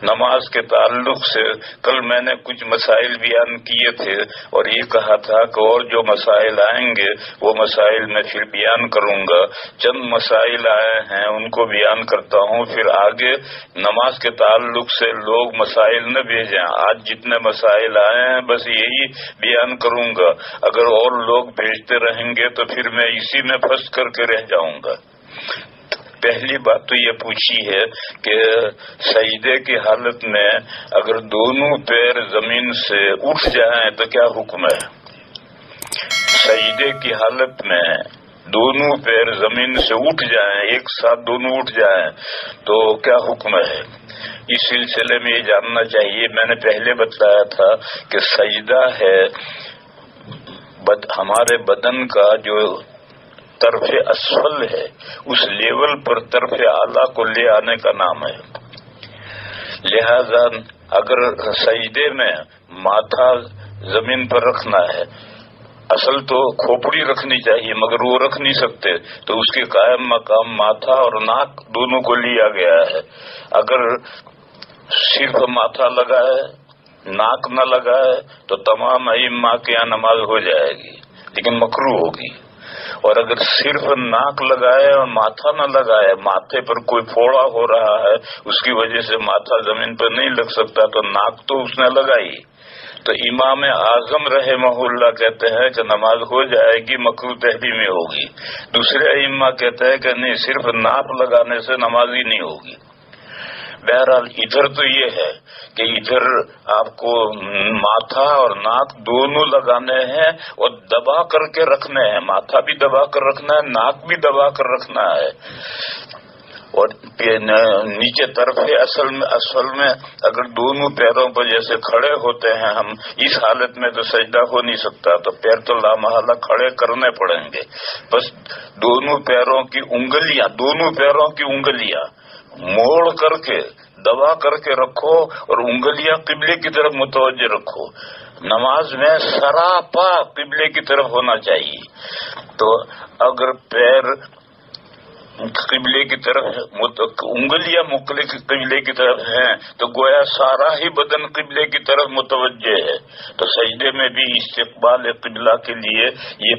نماز کے تعلق سے کل میں نے کچھ مسائل بیان کیے تھے اور یہ کہا تھا کہ اور جو مسائل آئیں گے وہ مسائل میں پھر بیان کروں گا. چند مسائل آئے ہیں ان کو بیان کرتا ہوں، پھر آگے نماز کے تعلق سے لوگ مسائل نہ بھیجیں. آج جتنے مسائل آئے ہیں بس یہی بیان کروں گا. اگر اور لوگ بھیجتے رہیں گے تو پھر میں اسی میں پھنس کر کے رہ جاؤں گا. پہلی بات تو یہ پوچھی ہے کہ سجدے کی حالت میں اگر دونوں پیر زمین سے اٹھ جائیں تو کیا حکم ہے؟ سجدے کی حالت میں دونوں پیر زمین سے اٹھ جائیں، ایک ساتھ دونوں اٹھ جائیں تو کیا حکم ہے؟ اس سلسلے میں یہ جاننا چاہیے. میں نے پہلے بتایا تھا کہ سجدہ ہے ہمارے بدن کا جو طرف اسفل ہے، اس لیول پر طرف اعلیٰ کو لے آنے کا نام ہے. لہذا اگر سجدے میں ماتھا زمین پر رکھنا ہے، اصل تو کھوپڑی رکھنی چاہیے مگر وہ رکھ نہیں سکتے تو اس کے قائم مقام ماتھا اور ناک دونوں کو لیا گیا ہے. اگر صرف ماتھا لگا ہے ناک نہ لگا ہے تو تمام ائمہ کے یہاں نماز ہو جائے گی لیکن مکروہ ہوگی. اور اگر صرف ناک لگائے اور ماتھا نہ لگائے، ماتھے پر کوئی پھوڑا ہو رہا ہے اس کی وجہ سے ماتھا زمین پر نہیں لگ سکتا تو ناک تو اس نے لگائی، تو امام اعظم رحمہ اللہ کہتے ہیں کہ نماز ہو جائے گی، مکروہ تحریمی ہوگی. دوسرے ائمہ کہتے ہیں کہ نہیں، صرف ناک لگانے سے نماز ہی نہیں ہوگی. بہرحال ادھر تو یہ ہے کہ ادھر آپ کو ماتھا اور ناک دونوں لگانے ہیں اور دبا کر کے رکھنے ہیں. ماتھا بھی دبا کر رکھنا ہے، ناک بھی دبا کر رکھنا ہے. اور نیچے طرف اصل میں اگر دونوں پیروں پر جیسے کھڑے ہوتے ہیں ہم، اس حالت میں تو سجدہ ہو نہیں سکتا تو پیر تو لامحالہ کھڑے کرنے پڑیں گے. بس دونوں پیروں کی انگلیاں موڑ کر کے دبا کر کے رکھو اور انگلیاں قبلے کی طرف متوجہ رکھو. نماز میں سراپا قبلے کی طرف ہونا چاہیے. تو اگر پیر قبلے کی طرف انگلیاں قبلے کی طرف ہیں تو گویا سارا ہی بدن قبلے کی طرف متوجہ ہے. تو سجدے میں بھی استقبال قبلہ کے لیے یہ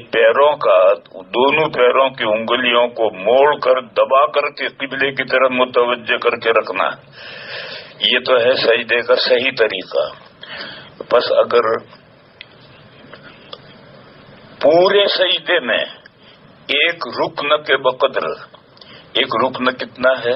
دونوں پیروں کی انگلیوں کو موڑ کر دبا کر کے قبلے کی طرف متوجہ کر کے رکھنا ہے. یہ تو ہے سجدے کا صحیح طریقہ. بس اگر پورے سجدے میں ایک رکن کے بقدر، ایک رکن کتنا ہے؟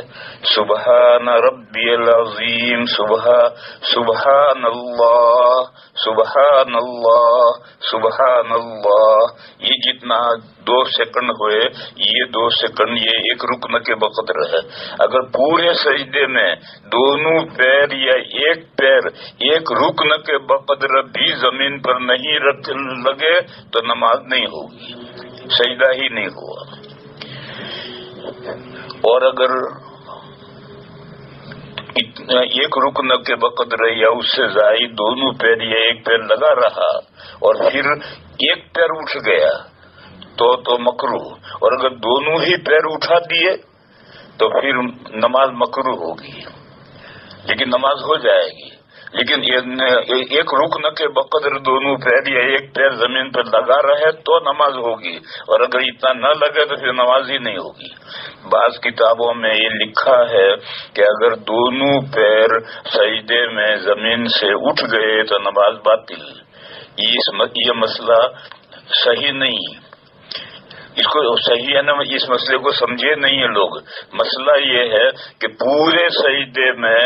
سبحان ربی العظیم، سبحان اللہ، سبحان اللہ، سبحان اللہ. یہ جتنا 2 سیکنڈ ہوئے، یہ 2 سیکنڈ یہ ایک رکن کے بقدر ہے. اگر پورے سجدے میں دونوں پیر یا ایک پیر ایک رکن کے بقدر بھی زمین پر نہیں لگے تو نماز نہیں ہوگی، سجدہ ہی نہیں ہوا. اور اگر ایک رکن کے بقدر یا اس سے زائد دونوں پیر یا ایک پیر لگا رہا اور پھر ایک پیر اٹھ گیا تو مکروہ. اور اگر دونوں ہی پیر اٹھا دیے تو پھر نماز مکروہ ہوگی لیکن نماز ہو جائے گی. لیکن ایک رکن کے بقدر دونوں پیر یا ایک پیر زمین پر لگا رہے تو نماز ہوگی، اور اگر اتنا نہ لگے تو پھر نماز ہی نہیں ہوگی. بعض کتابوں میں یہ لکھا ہے کہ اگر دونوں پیر سجدے میں زمین سے اٹھ گئے تو نماز باطل. یہ مسئلہ صحیح نہیں، اس کو صحیح ہے نا، اس مسئلے کو سمجھے نہیں ہیں لوگ. مسئلہ یہ ہے کہ پورے سجدے میں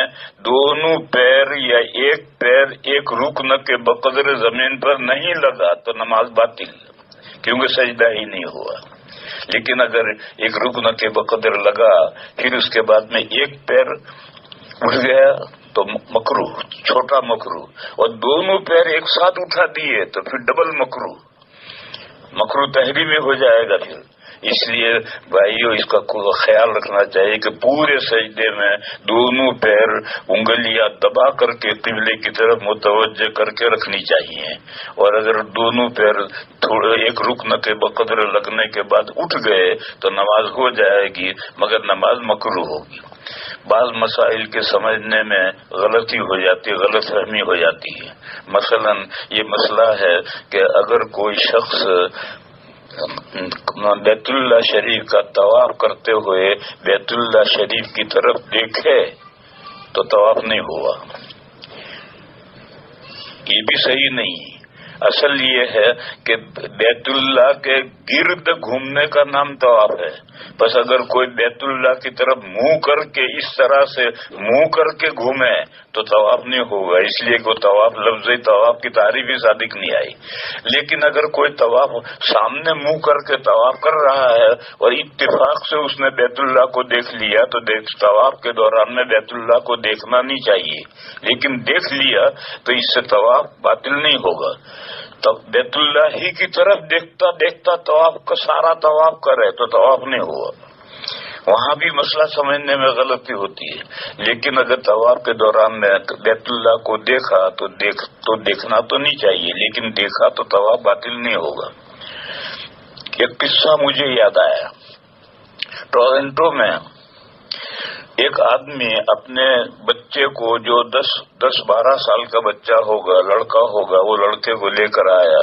دونوں پیر یا ایک پیر ایک رکن کے بقدر زمین پر نہیں لگا تو نماز باطل، کیونکہ سجدہ ہی نہیں ہوا. لیکن اگر ایک رکن کے بقدر لگا پھر اس کے بعد میں ایک پیر اٹھ گیا تو مکروہ، چھوٹا مکروہ. اور دونوں پیر ایک ساتھ اٹھا دیے تو پھر ڈبل مکروہ تحریمی ہو جائے گا. پھر اس لیے بھائیو اس کا خیال رکھنا چاہیے کہ پورے سجدے میں دونوں پیر انگلیاں دبا کر کے قبلے کی طرف متوجہ کر کے رکھنی چاہیے. اور اگر دونوں پیر تھوڑے ایک رکن کے بقدر لگنے کے بعد اٹھ گئے تو نماز ہو جائے گی مگر نماز مکروہ ہوگی. بعض مسائل کے سمجھنے میں غلطی ہو جاتی ہے، غلط فہمی ہو جاتی ہے۔ مثلا یہ مسئلہ ہے کہ اگر کوئی شخص بیت اللہ شریف کا طواف کرتے ہوئے بیت اللہ شریف کی طرف دیکھے تو طواف نہیں ہوا، یہ بھی صحیح نہیں۔ اصل یہ ہے کہ بیت اللہ کے گرد گھومنے کا نام طواف ہے، بس اگر کوئی بیت اللہ کی طرف منہ کر کے اس طرح سے منہ کر کے گھومے تو طواف نہیں ہوگا، اس لیے کہ طواف لفظی طواف کی تعریف ہی صادق نہیں آئی۔ لیکن اگر کوئی طواف سامنے منہ کر کے طواف کر رہا ہے اور اتفاق سے اس نے بیت اللہ کو دیکھ لیا تو طواف کے دوران میں بیت اللہ کو دیکھنا نہیں چاہیے، لیکن دیکھ لیا تو اس سے طواف باطل نہیں ہوگا۔ تو بیت اللہ ہی کی طرف دیکھتا دیکھتا طواف کا سارا طواف کرے تو طواف نہیں ہوا، وہاں بھی مسئلہ سمجھنے میں غلطی ہوتی ہے۔ لیکن اگر طواف کے دوران میں بیت اللہ کو دیکھا تو دیکھنا تو نہیں چاہیے، لیکن دیکھا تو طواف باطل نہیں ہوگا۔ ایک قصہ مجھے یاد آیا، ٹورنٹو میں ایک آدمی اپنے بچے کو جو 10-12 سال کا بچہ ہوگا، لڑکا ہوگا، وہ لڑکے کو لے کر آیا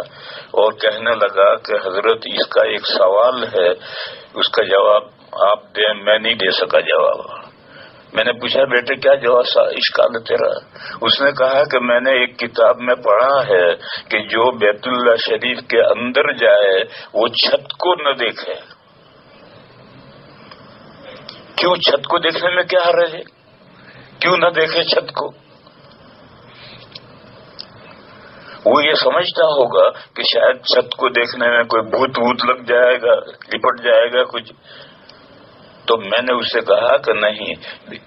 اور کہنے لگا کہ حضرت اس کا ایک سوال ہے، اس کا جواب آپ دیں۔ میں نہیں دے سکا جواب۔ میں نے پوچھا بیٹے کیا جواب اشکال ہے تیرا؟ اس نے کہا کہ میں نے ایک کتاب میں پڑھا ہے کہ جو بیت اللہ شریف کے اندر جائے وہ چھت کو نہ دیکھے۔ کیوں چھت کو دیکھنے میں کیا حرج ہے؟ کیوں نہ دیکھے چھت کو؟ وہ یہ سمجھتا ہوگا کہ شاید چھت کو دیکھنے میں کوئی بھوت ووت لگ جائے گا، لپٹ جائے گا کچھ۔ تو میں نے اسے کہا کہ نہیں،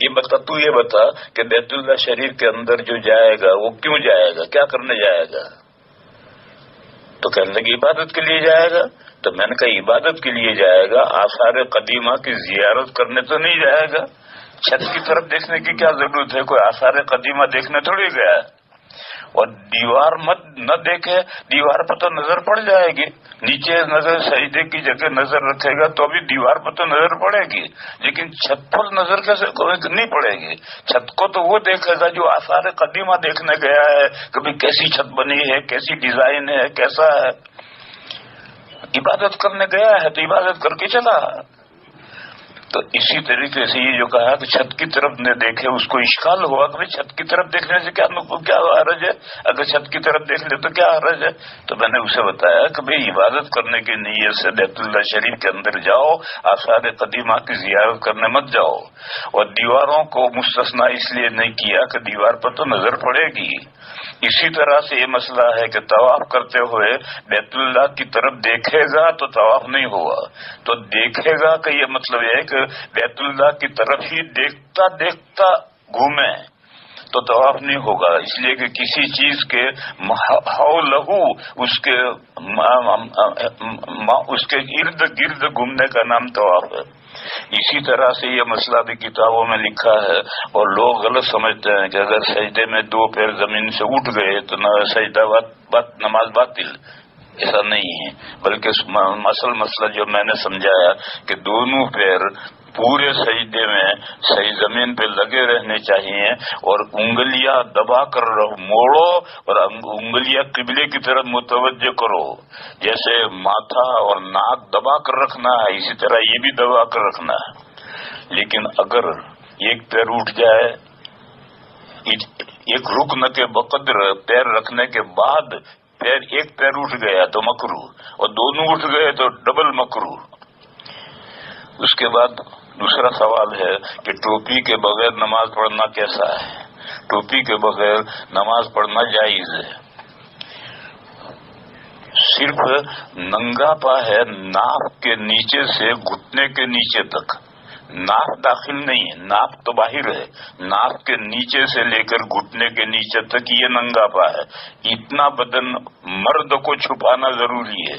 یہ بتا کہ بیت اللہ شریف کے اندر جو جائے گا وہ کیوں جائے گا، کیا کرنے جائے گا؟ تو کہنے لگے عبادت کے لیے جائے گا۔ تو میں نے کہا عبادت کے لیے جائے گا، آثار قدیمہ کی زیارت کرنے تو نہیں جائے گا۔ چھت کی طرف دیکھنے کی کیا ضرورت ہے؟ کوئی آثار قدیمہ دیکھنے تھوڑی گیا ہے۔ اور دیوار مت نہ دیکھے، دیوار پر تو نظر پڑ جائے گی، نیچے نظر سجدے کی جگہ نظر رکھے گا تو بھی دیوار پر تو نظر پڑے گی، لیکن چھت پر نظر کیسے نہیں پڑے گی؟ چھت کو تو وہ دیکھے گا جو آثار قدیمہ دیکھنے گیا ہے، کبھی کیسی چھت بنی ہے، کیسی ڈیزائن ہے، کیسا ہے۔ عبادت کرنے گیا ہے تو عبادت کر کے چلا۔ تو اسی طریقے سے یہ جو کہا کہ چھت کی طرف نہ دیکھے، اس کو اشکال ہوا کہ چھت کی طرف دیکھنے سے کیا حرج ہے؟ اگر چھت کی طرف دیکھ لے تو کیا حرج ہے؟ تو میں نے اسے بتایا کہ بھئی عبادت کرنے کی نیت سے بیت اللہ شریف کے اندر جاؤ، آثار قدیمہ کی زیارت کرنے مت جاؤ۔ اور دیواروں کو مستثنا اس لیے نہیں کیا کہ دیوار پر تو نظر پڑے گی۔ اسی طرح سے یہ مسئلہ ہے کہ طواف کرتے ہوئے بیت اللہ کی طرف دیکھے گا تو طواف نہیں ہوا۔ تو دیکھے گا کہ یہ مطلب یہ ہے کہ بیت اللہ کی طرف ہی دیکھتا دیکھتا گھومے تو طواف نہیں ہوگا، اس لیے کہ کسی چیز کے حولہ اس کے ارد گرد گھومنے کا نام طواف ہے۔ اسی طرح سے یہ مسئلہ بھی کتابوں میں لکھا ہے، اور لوگ غلط سمجھتے ہیں کہ اگر سجدے میں 2 پیر زمین سے اٹھ گئے تو سجدہ نماز باطل۔ ایسا نہیں ہے، بلکہ اصل مسئلہ جو میں نے سمجھایا کہ دونوں پیر پورے سجدے میں صحیح زمین پہ لگے رہنے چاہیے، اور انگلیاں دبا کر موڑو اور انگلیاں قبلے کی طرف متوجہ کرو۔ جیسے ماتھا اور ناک دبا کر رکھنا ہے، اسی طرح یہ بھی دبا کر رکھنا ہے۔ لیکن اگر ایک پیر اٹھ جائے، ایک رکن کے بقدر پیر رکھنے کے بعد ایک پیر اٹھ گیا تو مکروہ، اور دونوں اٹھ گئے تو ڈبل مکروہ۔ اس کے بعد دوسرا سوال ہے کہ ٹوپی کے بغیر نماز پڑھنا کیسا ہے؟ ٹوپی کے بغیر نماز پڑھنا جائز ہے، صرف ننگا پا ہے ناک کے نیچے سے گھٹنے کے نیچے تک، ناک داخل نہیں ہے، ناک تو باہر ہے، ناک کے نیچے سے لے کر گھٹنے کے نیچے تک یہ ننگا پا ہے۔ اتنا بدن مرد کو چھپانا ضروری ہے،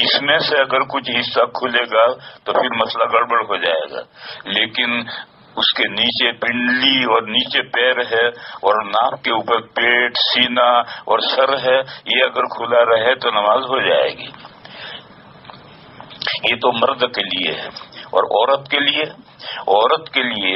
اس میں سے اگر کچھ حصہ کھلے گا تو پھر مسئلہ گڑبڑ ہو جائے گا۔ لیکن اس کے نیچے پنڈلی اور نیچے پیر ہے، اور ناک کے اوپر پیٹ، سینہ اور سر ہے، یہ اگر کھلا رہے تو نماز ہو جائے گی۔ یہ تو مرد کے لیے ہے۔ اور عورت کے لیے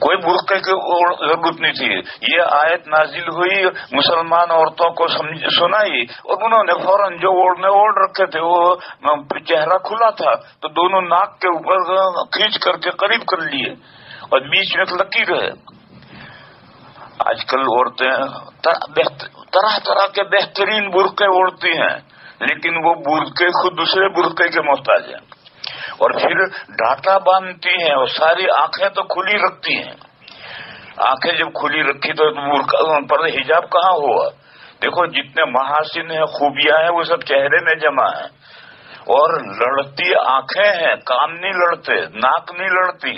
کوئی برقعے کی ضرورت نہیں تھی. یہ آیت نازل ہوئی، مسلمان عورتوں کو سنائی، اور انہوں نے فوراً جو اوڑھنے اوڑھ رکھے تھے وہ چہرہ کھلا تھا تو دونوں ناک کے اوپر کھینچ کر کے قریب کر لیے اور بیچ میں ایک لکیر ہے. آج کل عورتیں طرح طرح کے بہترین برقعے اوڑھتی ہیں، لیکن وہ برقعے خود دوسرے برقعے کے محتاج ہیں، اور پھر ڈاٹا باندھتی ہیں اور ساری آنکھیں تو کھلی رکھتی ہیں. آنکھیں جب کھلی رکھی تو پر حجاب کہاں ہوا؟ دیکھو جتنے محاسن ہیں، خوبیاں ہیں، وہ سب چہرے میں جمع ہیں. اور لڑتی آنکھیں ہیں، کان نہیں لڑتے، ناک نہیں لڑتی،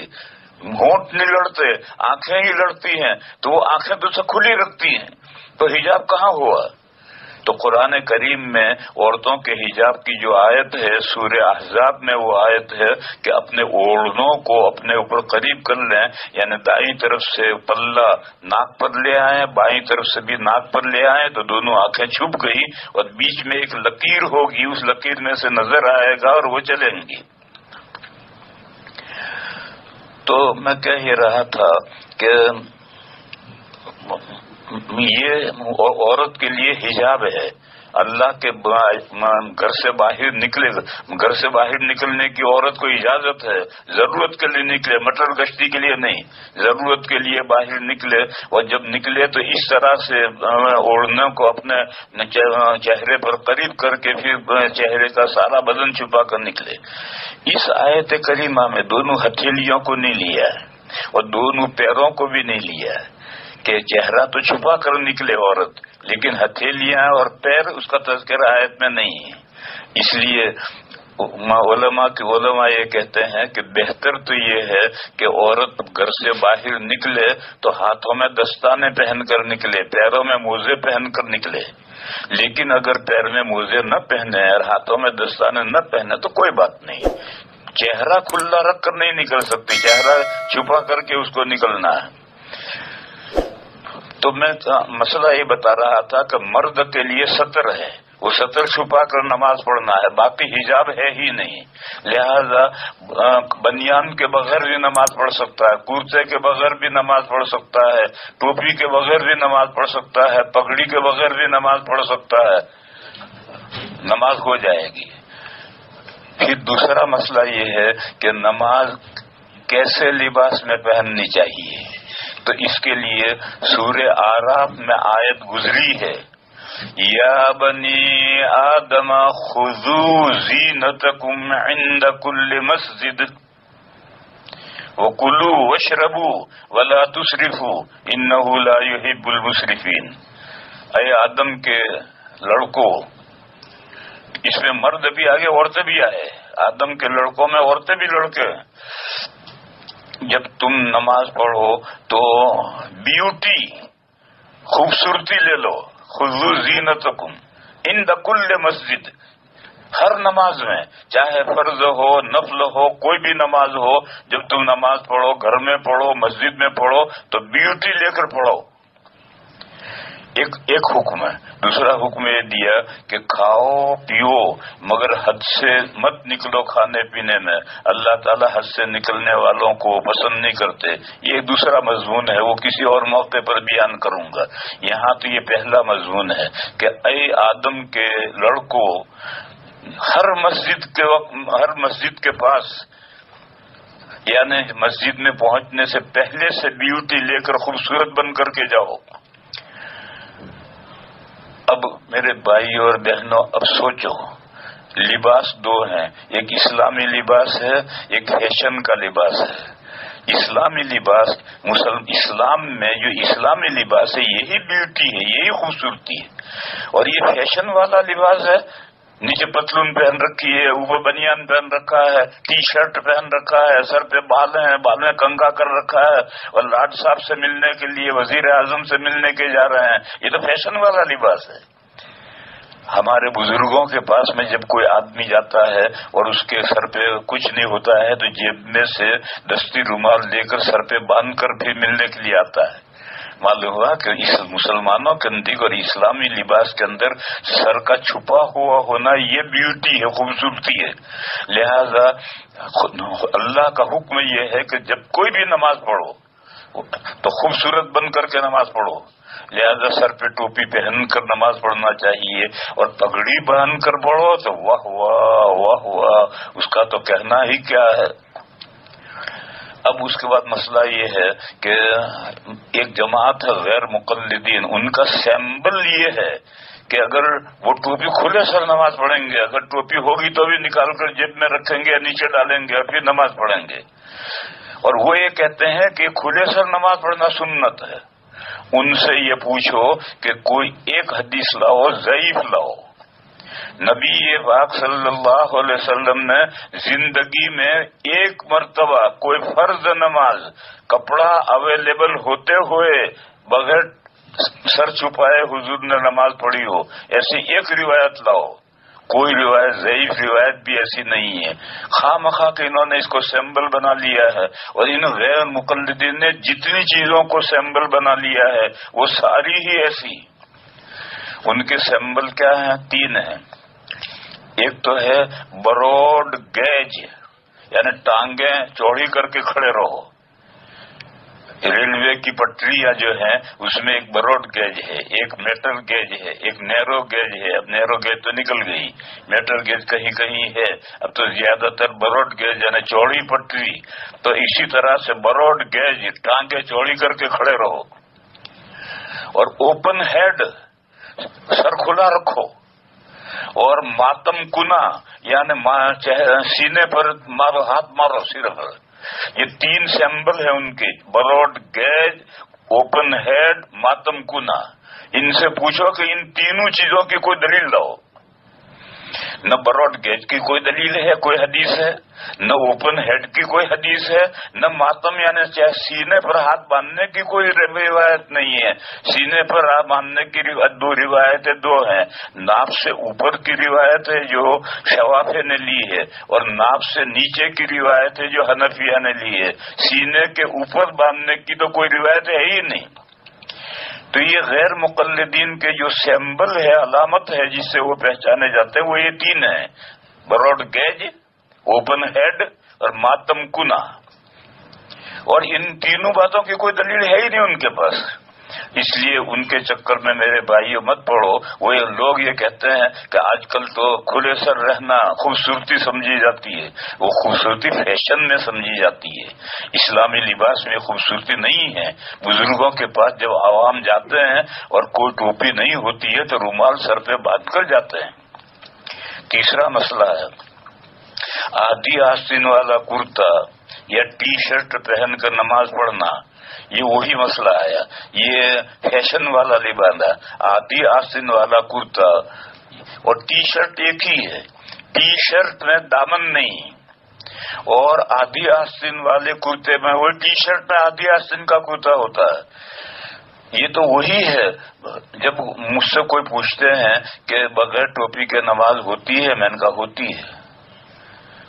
ہونٹ نہیں لڑتے، آنکھیں ہی لڑتی ہیں. تو وہ آنکھیں تو سب کھلی رکھتی ہیں، تو حجاب کہاں ہوا؟ تو قرآن کریم میں عورتوں کے حجاب کی جو آیت ہے سورہ احزاب میں وہ آیت ہے کہ اپنے اوڑھنوں کو اپنے اوپر قریب کر لیں، یعنی دائیں طرف سے پلہ ناک پر لے آئیں، بائیں طرف سے بھی ناک پر لے آئیں تو دونوں آنکھیں چھپ گئی اور بیچ میں ایک لکیر ہوگی، اس لکیر میں سے نظر آئے گا اور وہ چلیں گی. تو میں کہہ ہی رہا تھا کہ یہ عورت کے لیے حجاب ہے. اللہ کے گھر سے باہر نکلے، گھر سے باہر نکلنے کی عورت کو اجازت ہے، ضرورت کے لیے نکلے، مٹر گشتی کے لیے نہیں، ضرورت کے لیے باہر نکلے. اور جب نکلے تو اس طرح سے اوڑھنے کو اپنے چہرے پر قریب کر کے پھر چہرے کا سارا بدن چھپا کر نکلے. اس آیت کریمہ میں دونوں ہتھیلیوں کو نہیں لیا ہے اور دونوں پیروں کو بھی نہیں لیا ہے کہ چہرہ تو چھپا کر نکلے عورت، لیکن ہتھیلیاں اور پیر اس کا تذکرہ آیت میں نہیں ہے. اس لیے علماء یہ کہتے ہیں کہ بہتر تو یہ ہے کہ عورت گھر سے باہر نکلے تو ہاتھوں میں دستانے پہن کر نکلے، پیروں میں موزے پہن کر نکلے. لیکن اگر پیر میں موزے نہ پہنے اور ہاتھوں میں دستانے نہ پہنے تو کوئی بات نہیں، چہرہ کھلا رکھ کر نہیں نکل سکتی، چہرہ چھپا کر کے اس کو نکلنا ہے. تو میں مسئلہ یہ بتا رہا تھا کہ مرد کے لیے ستر ہے، وہ ستر چھپا کر نماز پڑھنا ہے، باقی حجاب ہے ہی نہیں. لہذا بنیان کے بغیر بھی نماز پڑھ سکتا ہے، کرتے کے بغیر بھی نماز پڑھ سکتا ہے، ٹوپی کے بغیر بھی نماز پڑھ سکتا ہے، پگڑی کے بغیر بھی نماز پڑھ سکتا ہے، نماز ہو جائے گی. پھر دوسرا مسئلہ یہ ہے کہ نماز کیسے لباس میں پہننی چاہیے. تو اس کے لیے سورہ اعراف میں آیت گزری ہے، یا بنی آدم خذوا زینتکم عند کل مسجد وکلوا واشربوا ولا تسرفوا انہ لا یحب المسرفین. اے آدم کے لڑکوں، اس میں مرد بھی آگے عورتیں بھی آئے، آدم کے لڑکوں میں عورتیں بھی لڑکے. جب تم نماز پڑھو تو بیوٹی، خوبصورتی لے لو. خذوا زینتکم عند کل مسجد، ہر نماز میں، چاہے فرض ہو نفل ہو کوئی بھی نماز ہو، جب تم نماز پڑھو، گھر میں پڑھو مسجد میں پڑھو تو بیوٹی لے کر پڑھو. ایک حکم ہے. دوسرا حکم یہ دیا کہ کھاؤ پیو مگر حد سے مت نکلو کھانے پینے میں، اللہ تعالیٰ حد سے نکلنے والوں کو پسند نہیں کرتے. یہ دوسرا مضمون ہے، وہ کسی اور موقع پر بیان کروں گا. یہاں تو یہ پہلا مضمون ہے کہ اے آدم کے لڑکوں، ہر مسجد کے پاس، یعنی مسجد میں پہنچنے سے پہلے سے بیوٹی لے کر خوبصورت بن کر کے جاؤ. اب میرے بھائی اور بہنوں، اب سوچو، لباس دو ہیں، ایک اسلامی لباس ہے، ایک فیشن کا لباس ہے. اسلامی لباس، اسلام میں جو اسلامی لباس ہے یہی بیوٹی ہے، یہی خوبصورتی ہے. اور یہ فیشن والا لباس ہے، نیچے پتلون پہن رکھی ہے، اوپر بنیان پہن رکھا ہے، ٹی شرٹ پہن رکھا ہے، سر پہ بال ہیں، بال میں کنگا کر رکھا ہے اور لاٹ صاحب سے ملنے کے لیے، وزیر اعظم سے ملنے کے جا رہے ہیں. یہ تو فیشن والا لباس ہے. ہمارے بزرگوں کے پاس میں جب کوئی آدمی جاتا ہے اور اس کے سر پہ کچھ نہیں ہوتا ہے تو جیب میں سے دستی رومال لے کر سر پہ باندھ کر پھر ملنے کے لیے آتا ہے. معلوم ہوا کہ اس مسلمانوں کے اندر اور اسلامی لباس کے اندر سر کا چھپا ہوا ہونا یہ بیوٹی ہے، خوبصورتی ہے. لہذا اللہ کا حکم یہ ہے کہ جب کوئی بھی نماز پڑھو تو خوبصورت بن کر کے نماز پڑھو، لہذا سر پہ ٹوپی پہن کر نماز پڑھنا چاہیے، اور پگڑی باندھ کر پڑھو تو واہ واہ واہ واہ، اس کا تو کہنا ہی کیا ہے۔ اب اس کے بعد مسئلہ یہ ہے کہ ایک جماعت ہے غیر مقلدین، ان کا سیمبل یہ ہے کہ اگر وہ ٹوپی کھلے سر نماز پڑھیں گے، اگر ٹوپی ہوگی تو بھی نکال کر جیب میں رکھیں گے یا نیچے ڈالیں گے اور پھر نماز پڑھیں گے، اور وہ یہ کہتے ہیں کہ کھلے سر نماز پڑھنا سنت ہے۔ ان سے یہ پوچھو کہ کوئی ایک حدیث لاؤ، ضعیف لاؤ، نبی پاک صلی اللہ علیہ وسلم نے زندگی میں ایک مرتبہ کوئی فرض نماز کپڑا اویلیبل ہوتے ہوئے بغیر سر چھپائے حضور نے نماز پڑھی ہو، ایسی ایک روایت لاؤ۔ کوئی روایت، ضعیف روایت بھی ایسی نہیں ہے۔ خواہ مخواہ کہ انہوں نے اس کو سیمبل بنا لیا ہے، اور ان غیر مقلدین نے جتنی چیزوں کو سیمبل بنا لیا ہے وہ ساری ہی ایسی۔ ان کے سیمبل کیا ہیں؟ 3 ہیں۔ ایک تو ہے بروڈ گیج، یعنی ٹانگیں چوڑی کر کے کھڑے رہو۔ ریلوے کی پٹریاں جو ہیں اس میں ایک بروڈ گیج ہے، ایک میٹل گیج ہے، ایک نیرو گیج ہے۔ اب نیرو گیج تو نکل گئی، میٹل گیج کہیں کہیں ہے، اب تو زیادہ تر بروڈ گیج یعنی چوڑی پٹری۔ تو اسی طرح سے بروڈ گیج، ٹانگیں چوڑی کر کے کھڑے رہو، اور اوپن ہیڈ، سر کھلا رکھو، اور ماتم کنا یعنی سینے پر مارو، ہاتھ مارو صرف۔ یہ 3 سیمبل ہیں ان کے، بروڈ گیج، اوپن ہیڈ، ماتم کنا۔ ان سے پوچھو کہ ان تینوں چیزوں کی کوئی دلیل لاؤ۔ نہ بروڈ گیج کی کوئی دلیل ہے، کوئی حدیث ہے، نہ اوپن ہیڈ کی کوئی حدیث ہے، نہ ماتم یعنی سینے پر ہاتھ باندھنے کی کوئی روایت نہیں ہے۔ سینے پر ہاتھ باندھنے کی 2 روایتیں 2 ہیں۔ ناف سے اوپر کی روایت ہے جو شوافی نے لی ہے، اور ناف سے نیچے کی روایت ہے جو حنفیہ نے لی ہے۔ سینے کے اوپر باندھنے کی تو کوئی روایت ہے ہی نہیں۔ تو یہ غیر مقلدین کے جو سیمبل ہے، علامت ہے جس سے وہ پہچانے جاتے ہیں، وہ یہ 3 ہیں: بروڈ گیج، اوپن ہیڈ اور ماتم کنا۔ اور ان تینوں باتوں کی کوئی دلیل ہے ہی نہیں ان کے پاس، اس لیے ان کے چکر میں میرے بھائیوں مت پڑو۔ وہ لوگ یہ کہتے ہیں کہ آج کل تو کھلے سر رہنا خوبصورتی سمجھی جاتی ہے، وہ خوبصورتی فیشن میں سمجھی جاتی ہے، اسلامی لباس میں خوبصورتی نہیں ہے۔ بزرگوں کے پاس جب عوام جاتے ہیں اور کوئی ٹوپی نہیں ہوتی ہے تو رومال سر پہ باندھ کر جاتے ہیں۔ تیسرا مسئلہ ہے آدھی آستین والا کرتا یا ٹی شرٹ پہن کر نماز پڑھنا۔ یہ وہی مسئلہ آیا، یہ فیشن والا لباس ہے، آدھی آستین والا کرتا اور ٹی شرٹ ایک ہی ہے۔ ٹی شرٹ میں دامن نہیں، اور آدھی آستین والے کرتے میں، وہ ٹی شرٹ میں آدھی آستین کا کرتا ہوتا ہے۔ یہ تو وہی ہے۔ جب مجھ سے کوئی پوچھتے ہیں کہ بغیر ٹوپی کے نماز ہوتی ہے، میں نے کہا ہوتی ہے،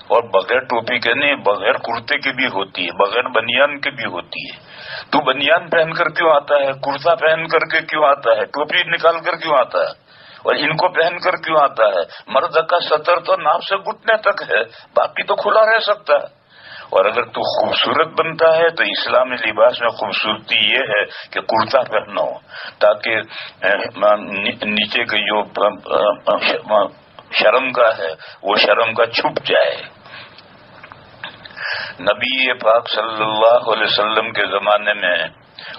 اور بغیر ٹوپی کے نہیں، بغیر کرتے کی بھی ہوتی ہے، بغیر بنیان کے بھی ہوتی ہے۔ تو بنیان پہن کر کیوں آتا ہے؟ کرتا پہن کر کے کیوں آتا ہے؟ ٹوپی نکال کر کیوں آتا ہے؟ اور ان کو پہن کر کیوں آتا ہے؟ مرد کا سطر تو ناف سے گھٹنے تک ہے، باقی تو کھلا رہ سکتا ہے۔ اور اگر تو خوبصورت بنتا ہے تو اسلامی لباس میں خوبصورتی یہ ہے کہ کرتا پہنو، تاکہ نیچے کے جو شرم کا ہے وہ شرم کا چھپ جائے۔ نبی پاک صلی اللہ علیہ وسلم کے زمانے میں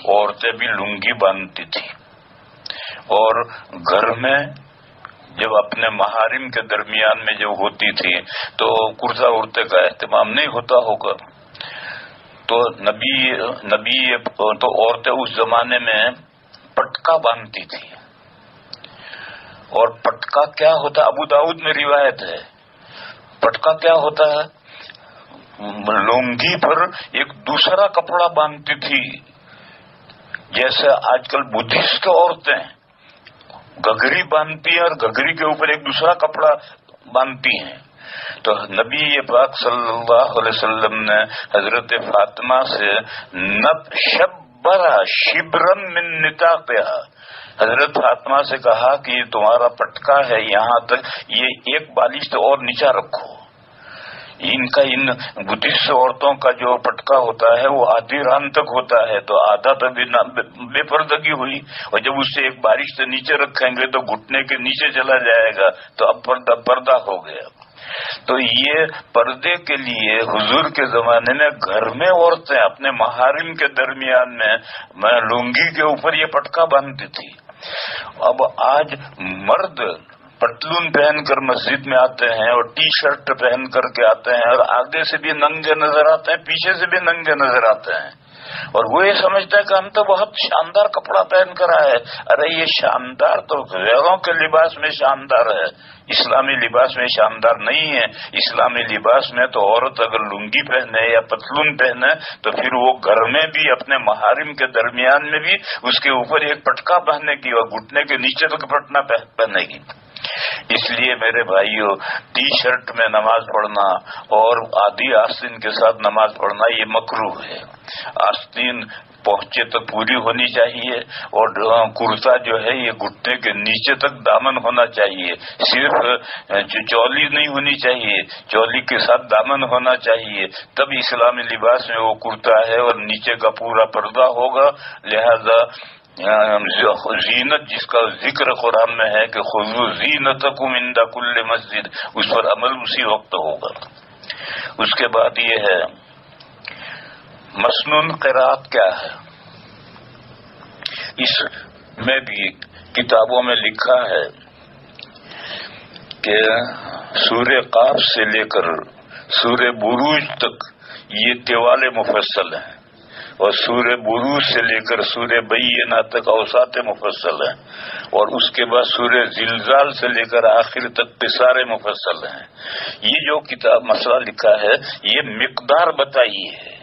عورتیں بھی لنگی باندھتی تھی، اور گھر میں جب اپنے محارم کے درمیان میں جب ہوتی تھی تو کرتا ارتے کا اہتمام نہیں ہوتا ہوگا، تو نبی تو عورتیں اس زمانے میں پٹکا باندھتی تھی۔ اور پٹکا کیا ہوتا ہے؟ ابو داؤد میں روایت ہے، پٹکا کیا ہوتا ہے؟ لنگی پر ایک دوسرا کپڑا باندھتی تھی، جیسے آج کل بدھسٹ عورتیں گگری باندھتی ہیں اور گگری کے اوپر ایک دوسرا کپڑا باندھتی ہیں۔ تو نبی پاک صلی اللہ علیہ وسلم نے حضرت فاطمہ سے شبرا شبرن من نطاقہا، حضرت فاطمہ سے کہا کہ یہ تمہارا پٹکا ہے، یہاں تک یہ ایک بالش تو اور نیچا رکھو، ان بدھسٹ عورتوں کا جو پٹکا ہوتا ہے وہ آدھی ران تک ہوتا ہے، تو آدھا تو بے پردگی ہوئی، اور جب اسے ایک بارش سے نیچے رکھیں گے تو گھٹنے کے نیچے چلا جائے گا، تو اب پردہ ہو گیا۔ تو یہ پردے کے لیے حضور کے زمانے میں گھر میں عورتیں اپنے محارم کے درمیان میں لنگی کے اوپر یہ پٹکا باندھتی تھی۔ اب آج مرد پتلون پہن کر مسجد میں آتے ہیں اور ٹی شرٹ پہن کر کے آتے ہیں، اور آگے سے بھی ننگے نظر آتے ہیں، پیچھے سے بھی ننگے نظر آتے ہیں، اور وہ یہ سمجھتا ہے کہ ہم تو بہت شاندار کپڑا پہن کر آئے۔ ارے یہ شاندار تو غیروں کے لباس میں شاندار ہے، اسلامی لباس میں شاندار نہیں ہے۔ اسلامی لباس میں تو عورت اگر لنگی پہنے یا پتلون پہنے تو پھر وہ گھر میں بھی اپنے محارم کے درمیان میں بھی اس کے اوپر ایک پٹکا پہننے کی اور گھٹنے کے نیچے تک پٹنا پہنے گی۔ اس لیے میرے بھائیوں، ٹی شرٹ میں نماز پڑھنا اور آدھی آستین کے ساتھ نماز پڑھنا یہ مکروہ ہے۔ آستین پہنچے تک پوری ہونی چاہیے، اور کرتا جو ہے یہ گھٹنے کے نیچے تک دامن ہونا چاہیے، صرف چولی نہیں ہونی چاہیے، چولی کے ساتھ دامن ہونا چاہیے، تب اسلامی لباس میں وہ کرتا ہے اور نیچے کا پورا پردہ ہوگا۔ لہذا زینت جس کا ذکر قرآن میں ہے کہ خذوا زینتکم عند کل مسجد، اس پر عمل اسی وقت ہوگا۔ اس کے بعد یہ ہے مسنون قرات کیا ہے؟ اس میں بھی کتابوں میں لکھا ہے کہ سورہ قاف سے لے کر سورہ بروج تک یہ طوال مفصل ہیں، اور سورہ بروج سے لے کر سورہ بینہ تک اوساط مفصل ہیں، اور اس کے بعد سورہ زلزال سے لے کر آخر تک قصار مفصل ہیں۔ یہ جو کتاب مسئلہ لکھا ہے یہ مقدار بتائی ہے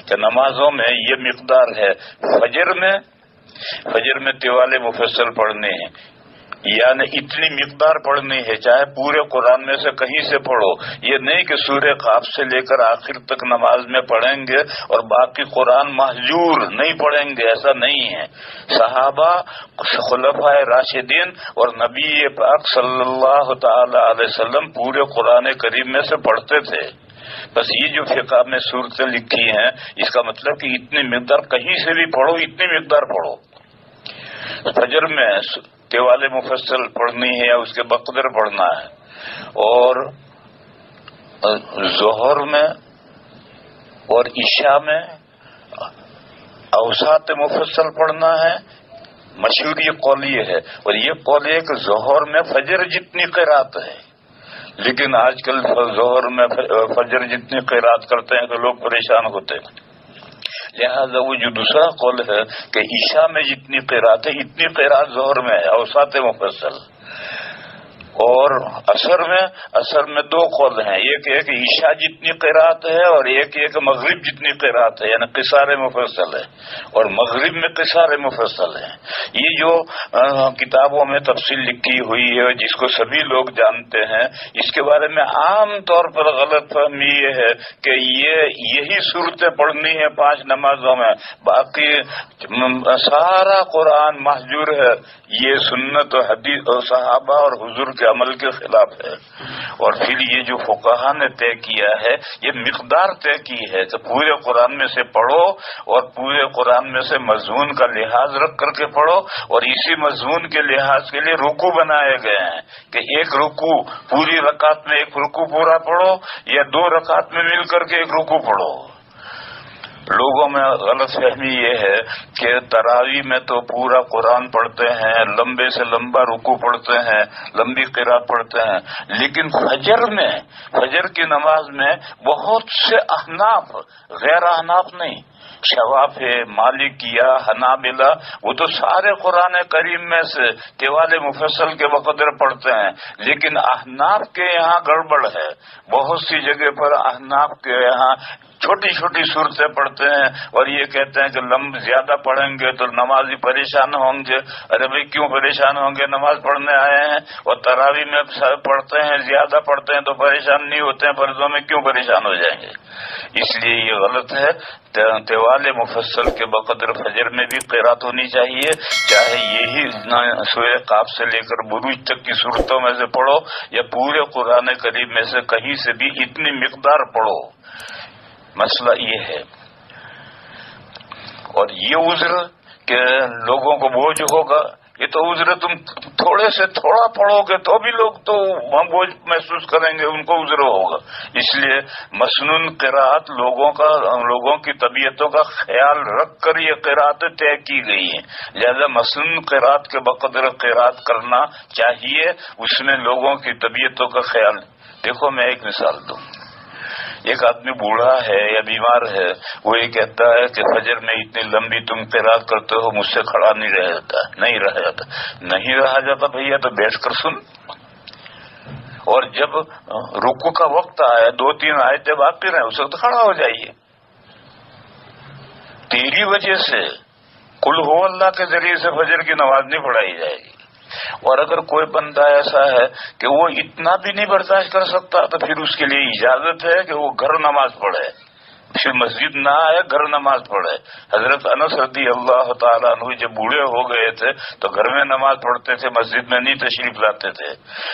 کہ نمازوں میں یہ مقدار ہے۔ فجر میں طوال مفصل پڑھنے ہیں، یعنی اتنی مقدار پڑھنی ہے، چاہے پورے قرآن میں سے کہیں سے پڑھو، یہ نہیں کہ سورہ قاف سے لے کر آخر تک نماز میں پڑھیں گے اور باقی قرآن مہجور نہیں پڑھیں گے، ایسا نہیں ہے۔ صحابہ، خلفائے راشدین اور نبی پاک صلی اللہ تعالی علیہ وسلم پورے قرآن کریم میں سے پڑھتے تھے۔ بس یہ جو فقہ میں صورتیں لکھی ہیں اس کا مطلب کہ اتنی مقدار کہیں سے بھی پڑھو، اتنی مقدار پڑھو۔ فجر میں طوال مفصل پڑھنی ہے یا اس کے بقدر پڑھنا ہے، اور ظہر میں اور عشاء میں اوساط مفصل پڑھنا ہے۔ مشہور یہ قول یہ ہے، اور یہ قول ہے کہ ظہر میں فجر جتنی قرات ہے، لیکن آج کل ظہر میں فجر جتنی قرات کرتے ہیں تو لوگ پریشان ہوتے ہیں۔ لہذا وہ جو دوسرا قول ہے کہ عشاء میں جتنی قرات ہے اتنی قرات ظہر میں ہے، اوساط مفصل۔ اور عصر میں دو قول ہیں، ایک ہے کہ عشاء جتنی قرات ہے اور ایک ہے کہ مغرب جتنی قرات ہے، یعنی قصار مفصل ہے، اور مغرب میں قصار مفصل ہے۔ یہ جو کتابوں میں تفصیل لکھی ہوئی ہے جس کو سبھی لوگ جانتے ہیں، اس کے بارے میں عام طور پر غلط فہمی یہ ہے کہ یہی صورتیں پڑھنی ہے 5 نمازوں میں، باقی سارا قرآن مہجور ہے۔ یہ سنت و حدیث اور صحابہ اور حضور کے عمل کے خلاف ہے۔ اور پھر یہ جو فقہا نے طے کیا ہے یہ مقدار طے کی ہے کہ پورے قرآن میں سے پڑھو، اور پورے قرآن میں سے مضمون کا لحاظ رکھ کر کے پڑھو، اور اسی مضمون کے لحاظ کے لیے رکوع بنائے گئے ہیں کہ ایک رکوع پوری رکعت میں ایک رکوع پورا پڑھو، یا 2 رکعت میں مل کر کے ایک رکوع پڑھو۔ لوگوں میں غلط فہمی یہ ہے کہ تراویح میں تو پورا قرآن پڑھتے ہیں، لمبے سے لمبا رکوع پڑھتے ہیں، لمبی قرات پڑھتے ہیں، لیکن فجر کی نماز میں بہت سے احناف، غیر احناف نہیں، شوافع، مالکیہ، حنابلہ، وہ تو سارے قرآن کریم میں سے طوال مفصل کے بقدر پڑھتے ہیں، لیکن احناف کے یہاں گڑبڑ ہے۔ بہت سی جگہ پر احناف کے یہاں چھوٹی چھوٹی صورتیں پڑھتے ہیں، اور یہ کہتے ہیں کہ زیادہ پڑھیں گے تو نمازی پریشان ہوں گے۔ ارے بھائی کیوں پریشان ہوں گے؟ نماز پڑھنے آئے ہیں، اور تراویح میں پڑھتے ہیں، زیادہ پڑھتے ہیں تو پریشان نہیں ہوتے ہیں، فرضوں میں کیوں پریشان ہو جائیں گے؟ اس لیے یہ غلط ہے۔ طوال مفصل کے بقدر فجر میں بھی قرات ہونی چاہیے، چاہے یہی سورہ قاف سے لے کر بروج تک کی صورتوں میں سے پڑھو یا پورے قرآن کریم میں سے کہیں سے بھی اتنی مقدار پڑھو۔ مسئلہ یہ ہے، اور یہ عذر کہ لوگوں کو بوجھ ہوگا، یہ تو عذر تم تھوڑے سے تھوڑا پڑھو گے تو بھی لوگ تو بوجھ محسوس کریں گے، ان کو عذر ہوگا۔ اس لیے مسنون قرات لوگوں کی طبیعتوں کا خیال رکھ کر یہ قرات طے کی گئی ہیں، لہذا مسنون قرات کے بقدر قرات کرنا چاہیے، اس میں لوگوں کی طبیعتوں کا خیال۔ دیکھو میں ایک مثال دوں، ایک آدمی بوڑھا ہے یا بیمار ہے، وہ یہ کہتا ہے کہ فجر میں اتنی لمبی تم قرات کرتے ہو، مجھ سے کھڑا نہیں رہا جاتا بھیا، تو بیٹھ کر سن، اور جب رکوع کا وقت آئے 2-3 آیتیں باقی رہیں اس وقت کھڑا ہو جائیے۔ تیری وجہ سے قل ہو اللہ کے ذریعے سے فجر کی نماز نہیں پڑھائی جائے گی، اور اگر کوئی بندہ ایسا ہے کہ وہ اتنا بھی نہیں برداشت کر سکتا تو پھر اس کے لیے اجازت ہے کہ وہ گھر نماز پڑھے، پھر مسجد نہ آئے، گھر نماز پڑھے۔ حضرت انس رضی اللہ تعالیٰ عنہ جب بوڑھے ہو گئے تھے تو گھر میں نماز پڑھتے تھے، مسجد میں نہیں تشریف لاتے تھے،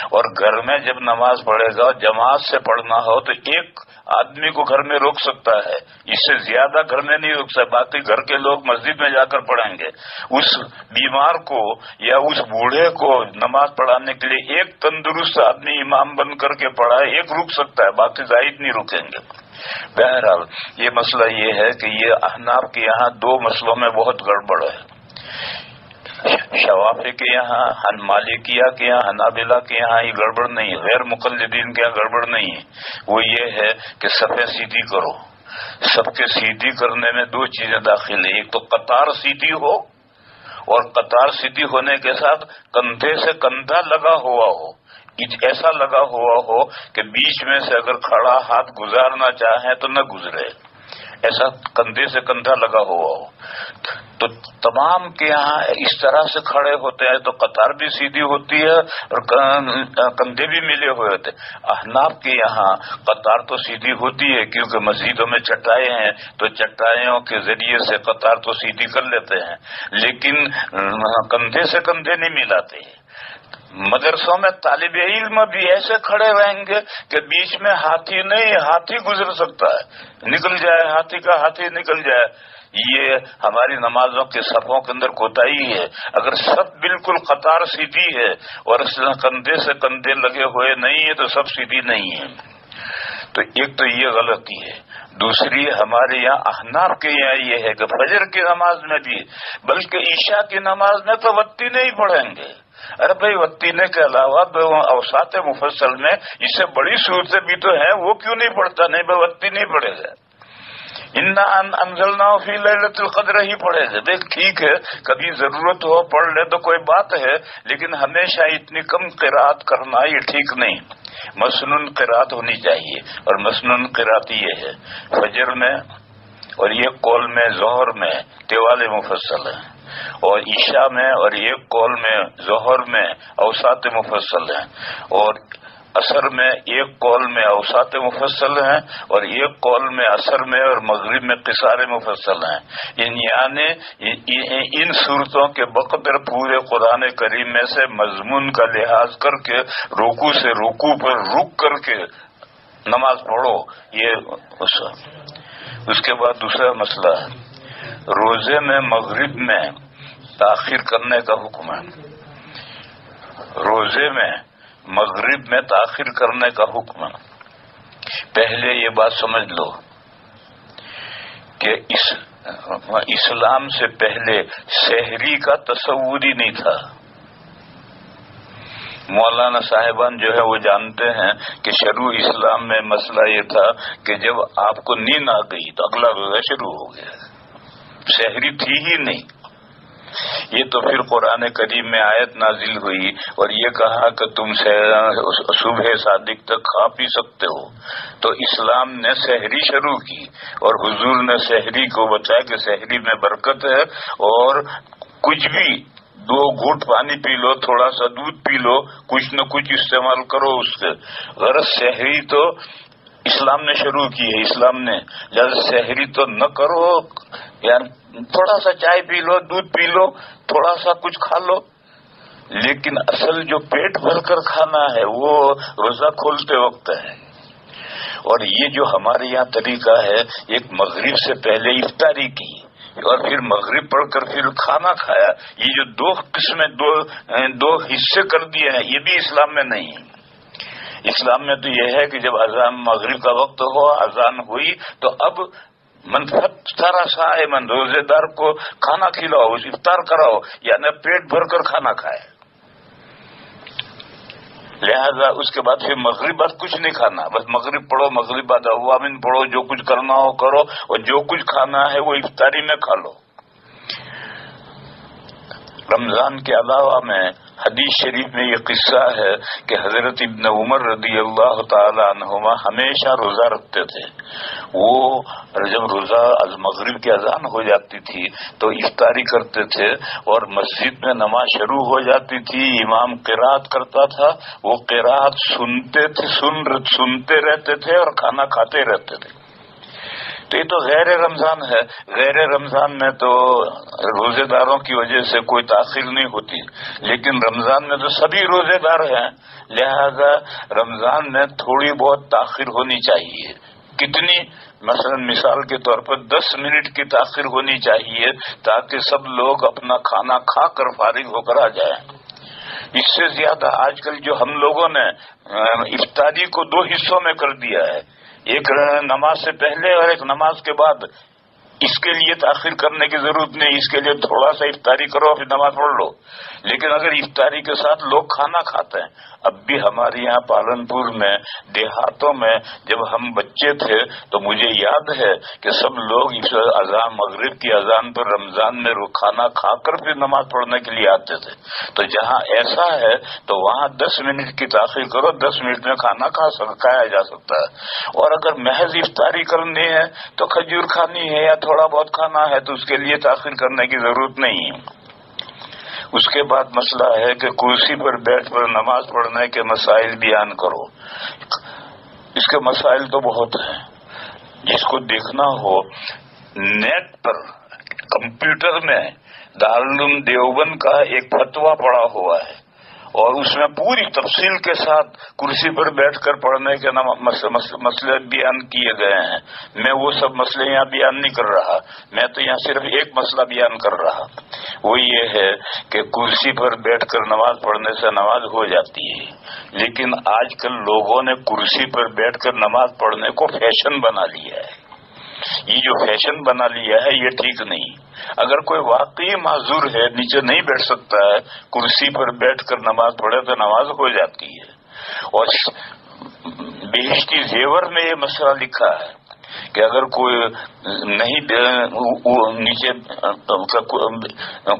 اور گھر میں جب نماز پڑھے گا جماعت سے پڑھنا ہو تو ایک آدمی کو گھر میں روک سکتا ہے، اس سے زیادہ گھر میں نہیں روک سکتا، باقی گھر کے لوگ مسجد میں جا کر پڑھیں گے۔ اس بیمار کو یا اس بوڑھے کو نماز پڑھانے کے لیے ایک تندرست آدمی امام بن کر کے پڑھائے، ایک رک سکتا ہے، باقی زائد نہیں رکیں گے۔ بہرحال یہ مسئلہ یہ ہے کہ یہ احناف کے یہاں 2 مسئلوں میں بہت گڑبڑ ہے، شوافی کے یہاں، مالکیہ کے یہاں، حنابلہ کے یہاں یہ گڑبڑ نہیں، غیر مقلدین کے یہاں گڑبڑ نہیں ہے۔ وہ یہ ہے کہ صفیں سیدھی کرو، سب کے سیدھی کرنے میں 2 چیزیں داخل ہیں، ایک تو قطار سیدھی ہو، اور قطار سیدھی ہونے کے ساتھ کندھے سے کندھا لگا ہوا ہو، ایسا لگا ہوا ہو کہ بیچ میں سے اگر کھڑا ہاتھ گزارنا چاہیں تو نہ گزرے، ایسا کندھے سے کندھا لگا ہوا ہو۔ تو تمام کے یہاں اس طرح سے کھڑے ہوتے ہیں تو قطار بھی سیدھی ہوتی ہے اور کندھے بھی ملے ہوئے ہوتے ہیں۔ احناف کے یہاں قطار تو سیدھی ہوتی ہے کیونکہ مسجدوں میں چٹائیں ہیں تو چٹائیوں کے ذریعے سے قطار تو سیدھی کر لیتے ہیں، لیکن کندھے سے کندھے نہیں ملاتے ہیں۔ مدرسوں میں طالب علم بھی ایسے کھڑے رہیں گے کہ بیچ میں ہاتھی نہیں، ہاتھی گزر سکتا ہے، نکل جائے، ہاتھی کا ہاتھی نکل جائے۔ یہ ہماری نمازوں کے صفوں کے اندر کوتاہی ہے۔ اگر سب بالکل قطار سیدھی ہے اور کندھے سے کندھے لگے ہوئے نہیں ہے تو سب سیدھی نہیں ہے، تو ایک تو یہ غلطی ہے۔ دوسری ہمارے یہاں احناف کے یہاں یہ ہے کہ فجر کی نماز میں بھی، بلکہ عشاء کی نماز میں تو وتی نہیں پڑھیں گے۔ ارے بھائی وتینے کے علاوہ اوساط مفصل میں اس سے بڑی صورتیں بھی تو ہیں، وہ کیوں نہیں پڑھتا؟ نہیں بھائی وتی نہیں پڑھے گا، انا انزلناہ فی لیلۃ القدر ہی پڑھے گا۔ دیکھ ٹھیک ہے کبھی ضرورت ہو پڑھ لے تو کوئی بات ہے، لیکن ہمیشہ اتنی کم قرات کرنا یہ ٹھیک نہیں، مسنون قرات ہونی چاہیے۔ اور مسنون قرات یہ ہے فجر میں اور ایک قول میں ظہر میں طوال مفصل ہے، اور عشاء میں اور ایک قول میں ظہر میں اوساط مفصل ہیں، اور عصر میں ایک قول میں اوساط مفصل ہیں، اور ایک قول میں عصر میں اور مغرب میں قصار مفصل ہیں۔ یعنی ان صورتوں کے بقدر پورے قرآن کریم میں سے مضمون کا لحاظ کر کے رکوع سے رکوع پر رک کر کے نماز پڑھو۔ یہ اس کے بعد دوسرا مسئلہ ہے، روزے میں مغرب میں تاخیر کرنے کا حکم ہے۔ روزے میں مغرب میں تاخیر کرنے کا حکم ہے۔ پہلے یہ بات سمجھ لو کہ اسلام سے پہلے سحری کا تصور ہی نہیں تھا۔ مولانا صاحبان جو ہے وہ جانتے ہیں کہ شروع اسلام میں مسئلہ یہ تھا کہ جب آپ کو نیند آ گئی تو اگلا روزہ شروع ہو گیا، سحری تھی ہی نہیں۔ یہ تو پھر قرآن کریم میں آیت نازل ہوئی اور یہ کہا کہ تم صبح صادق تک کھا پی سکتے ہو، تو اسلام نے سحری شروع کی اور حضور نے سحری کو بتایا کہ سحری میں برکت ہے، اور کچھ بھی 2 گھونٹ پانی پی لو، تھوڑا سا دودھ پی لو، کچھ نہ کچھ استعمال کرو اس سے۔ غرض سحری تو اسلام نے شروع کی ہے. اسلام نے جب سحری تو نہ کرو، یعنی تھوڑا سا چائے پی لو، دودھ پی لو، تھوڑا سا کچھ کھا لو، لیکن اصل جو پیٹ بھر کر کھانا ہے وہ روزہ کھولتے وقت ہے. اور یہ جو ہمارے یہاں طریقہ ہے، ایک مغرب سے پہلے افطاری کی اور پھر مغرب پڑھ کر پھر کھانا کھایا، یہ جو دو قسمیں دو حصے کر دیے ہیں، یہ بھی اسلام میں نہیں ہے. اسلام میں تو یہ ہے کہ جب اذان مغرب کا وقت ہو، اذان ہوئی تو اب من فطر صائما، روزے دار کو کھانا کھلاؤ، افطار کراؤ، یعنی پیٹ بھر کر کھانا کھائے. لہذا اس کے بعد پھر مغرب بعد کچھ نہیں کھانا، بس مغرب پڑھو، مغرب بعد اوامن پڑھو، جو کچھ کرنا ہو کرو، اور جو کچھ کھانا ہے وہ افطاری میں کھا لو. رمضان کے علاوہ میں حدیث شریف میں یہ قصہ ہے کہ حضرت ابن عمر رضی اللہ تعالی عنہما ہمیشہ روزہ رکھتے تھے. وہ جب روزہ از مغرب کی اذان ہو جاتی تھی تو افطاری کرتے تھے، اور مسجد میں نماز شروع ہو جاتی تھی، امام قرات کرتا تھا، وہ قرات سنتے تھے، سنتے رہتے تھے اور کھانا کھاتے رہتے تھے. تو یہ تو غیر رمضان ہے. غیر رمضان میں تو روزے داروں کی وجہ سے کوئی تاخیر نہیں ہوتی، لیکن رمضان میں تو سبھی روزے دار ہیں، لہذا رمضان میں تھوڑی بہت تاخیر ہونی چاہیے. کتنی؟ مثلا مثال کے طور پر 10 منٹ کی تاخیر ہونی چاہیے تاکہ سب لوگ اپنا کھانا کھا کر فارغ ہو کر آ جائیں. اس سے زیادہ آج کل جو ہم لوگوں نے افطاری کو 2 حصوں میں کر دیا ہے، ایک نماز سے پہلے اور ایک نماز کے بعد. اس کے لیے تاخیر کرنے کی ضرورت نہیں، اس کے لیے تھوڑا سا افطاری کرو پھر نماز پڑھ لو. لیکن اگر افطاری کے ساتھ لوگ کھانا کھاتے ہیں، اب بھی ہمارے یہاں پالنپور میں دیہاتوں میں جب ہم بچے تھے تو مجھے یاد ہے کہ سب لوگ اس اذان مغرب کی اذان پر رمضان میں کھانا کھا کر پھر نماز پڑھنے کے لیے آتے تھے. تو جہاں ایسا ہے تو وہاں 10 منٹ کی تاخیر کرو، 10 منٹ میں کھانا کھایا جا سکتا ہے. اور اگر محض افطاری کرنی ہے تو کھجور کھانی ہے یا تھوڑا بہت کھانا ہے تو اس کے لیے تاخیر کرنے کی ضرورت نہیں ہے. اس کے بعد مسئلہ ہے کہ کرسی پر بیٹھ کر نماز پڑھنے کے مسائل بیان کرو. اس کے مسائل تو بہت ہیں. جس کو دیکھنا ہو نیٹ پر کمپیوٹر میں دارالعلوم دیوبند کا ایک فتویٰ پڑا ہوا ہے، اور اس میں پوری تفصیل کے ساتھ کرسی پر بیٹھ کر پڑھنے کے مسئلے بیان کیے گئے ہیں. میں وہ سب مسئلے یہاں بیان نہیں کر رہا، میں تو یہاں صرف ایک مسئلہ بیان کر رہا. وہ یہ ہے کہ کرسی پر بیٹھ کر نماز پڑھنے سے نماز ہو جاتی ہے، لیکن آج کل لوگوں نے کرسی پر بیٹھ کر نماز پڑھنے کو فیشن بنا لیا ہے. یہ جو فیشن بنا لیا ہے یہ ٹھیک نہیں. اگر کوئی واقعی معذور ہے، نیچے نہیں بیٹھ سکتا ہے، کرسی پر بیٹھ کر نماز پڑھے تو نماز ہو جاتی ہے. اور بہشتی زیور میں یہ مسئلہ لکھا ہے کہ اگر کوئی نہیں نیچے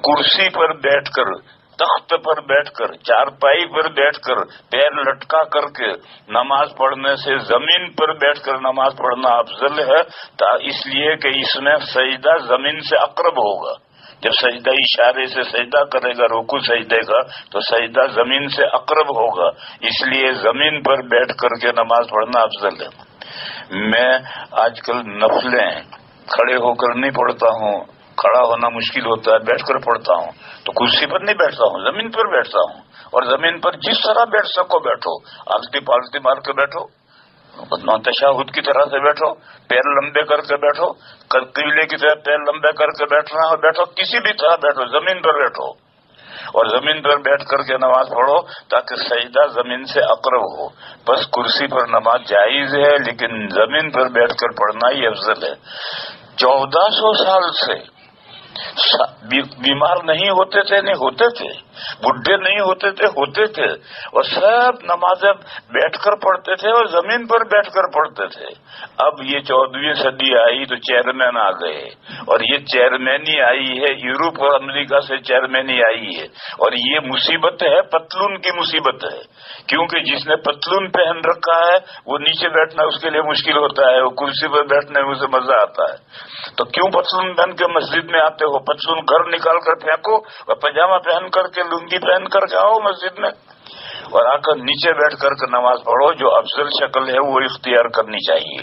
کرسی پر بیٹھ کر، تخت پر بیٹھ کر، چارپائی پر بیٹھ کر پیر لٹکا کر کے نماز پڑھنے سے زمین پر بیٹھ کر نماز پڑھنا افضل ہے، اس لیے کہ اس میں سجدہ زمین سے اقرب ہوگا. جب سجدہ اشارے سے سجدہ کرے گا رکوع سجدے کا تو سجدہ زمین سے اقرب ہوگا، اس لیے زمین پر بیٹھ کر کے نماز پڑھنا افضل ہے. میں آج کل نفلیں کھڑے ہو کر نہیں پڑھتا ہوں، کھڑا ہونا مشکل ہوتا ہے، بیٹھ کر پڑھتا ہوں. تو کرسی پر نہیں بیٹھتا ہوں، زمین پر بیٹھتا ہوں. اور زمین پر جس طرح بیٹھ سکو بیٹھو، آلتی پالتی مار کے بیٹھو، تشہد کی طرح سے بیٹھو، پیر لمبے کر کے بیٹھو، قبلے کی طرح پیر لمبے کر کے بیٹھنا ہو بیٹھو، کسی بھی طرح بیٹھو، زمین پر بیٹھو. اور زمین پر بیٹھ کر کے نماز پڑھو تاکہ سجدہ زمین سے اقرب ہو. بس کرسی پر نماز جائز ہے، لیکن زمین پر بیٹھ کر پڑھنا ہی افضل ہے. 1400 سال سے بیمار نہیں ہوتے تھے، نہیں ہوتے تھے، بڈھے نہیں ہوتے تھے، ہوتے تھے، اور سب نمازیں بیٹھ کر پڑھتے تھے اور زمین پر بیٹھ کر پڑھتے تھے. اب یہ 14ویں صدی آئی تو چیئرمین آ گئے، اور یہ چیئرمینی آئی ہے یورپ اور امریکہ سے چیئرمینی آئی ہے. اور یہ مصیبت ہے، پتلون کی مصیبت ہے، کیونکہ جس نے پتلون پہن رکھا ہے وہ نیچے بیٹھنا اس کے لیے مشکل ہوتا ہے، وہ کرسی پر بیٹھنے میں اسے مزہ آتا ہے. تو کیوں پتلون پہن کے مسجد میں آتے ہو؟ پتلون گھر نکال کر پھینکو اور پاجامہ پہن کر کے، لنگی پہن کر کے آؤ مسجد میں. اور آ کر نیچے بیٹھ کر نماز پڑھو، جو افضل شکل ہے وہ اختیار کرنی چاہیے۔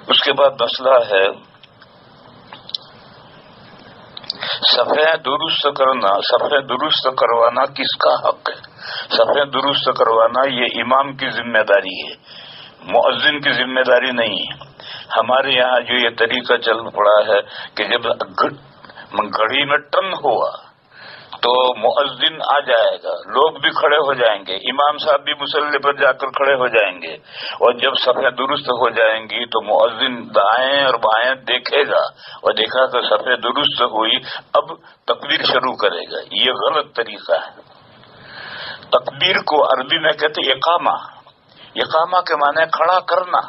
اس کے بعد مسئلہ ہے صفحہ درست کرنا۔ صفحہ درست کروانا کس کا حق ہے؟ صفحہ درست کروانا یہ امام کی ذمہ داری ہے، مؤذن کی ذمہ داری نہیں ہے۔ ہمارے یہاں جو یہ طریقہ چل پڑا ہے کہ جب گھڑی میں ٹن ہوا تو مؤذن آ جائے گا، لوگ بھی کھڑے ہو جائیں گے، امام صاحب بھی مصلی پر جا کر کھڑے ہو جائیں گے، اور جب صفحہ درست ہو جائیں گی تو مؤذن دائیں اور بائیں دیکھے گا، اور دیکھا کہ صفحہ درست ہوئی، اب تکبیر شروع کرے گا۔ یہ غلط طریقہ ہے۔ تکبیر کو عربی میں کہتے اقامہ، اقامہ کے معنی کھڑا کرنا۔